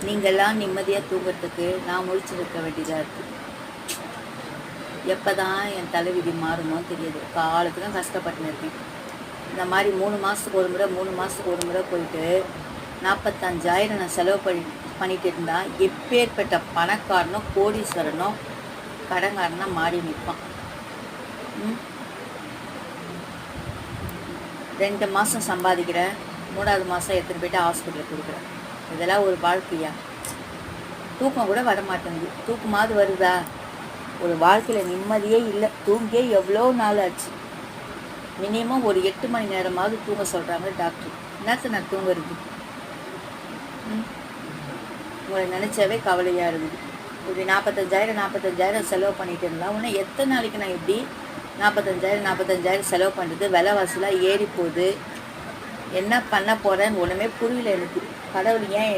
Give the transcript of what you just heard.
நீங்கள்லாம் நிம்மதியாக தூங்குறதுக்கு நான் முழிச்சிருக்க வேண்டியதாக இருக்குது. எப்போ தான் என் தலைவிதி மாறுமோ தெரியாது. காலத்துக்கும் கஷ்டப்பட்டுன்னு இருக்கேன். இந்த மாதிரி 3 மாதத்துக்கு ஒரு முறை 3 மாதத்துக்கு ஒரு முறை போயிட்டு 45,000 நான் செலவு பண்ணிட்டு இருந்தால் எப்பேற்பட்ட பணக்காரனோ கோடீஸ்வரனோ கடன்காரனா மாறி நிற்பான். 2 மாதம் சம்பாதிக்கிறேன், 3வது மாதம் எடுத்துகிட்டு போய்ட்டு ஹாஸ்பிட்டலில் கொடுக்குறேன். இதெல்லாம் ஒரு வாழ்க்கையா? தூக்கம் கூட வர மாட்டேங்குது. தூக்கமாவது வருதா? ஒரு வாழ்க்கையில் நிம்மதியே இல்லை. தூங்கியே எவ்வளோ நாள் ஆச்சு. மினிமம் ஒரு 8 மணி நேரமாவது தூங்க சொல்கிறாங்க டாக்டர். என்னத்தை நான் தூங்குறது? உங்களை நினச்சாவே கவலையாக இருக்குது. இப்படி 45,000 செலவு பண்ணிட்டு இருந்தால் இன்னும் எத்தனை நாளைக்கு நான் எப்படி 45,000 செலவு பண்ணுறது? விலைவாசிலாம் ஏறி போகுது. என்ன பண்ண போகிறேன்னு ஒன்றுமே புரியல எனக்கு. கடவுள் ஏன்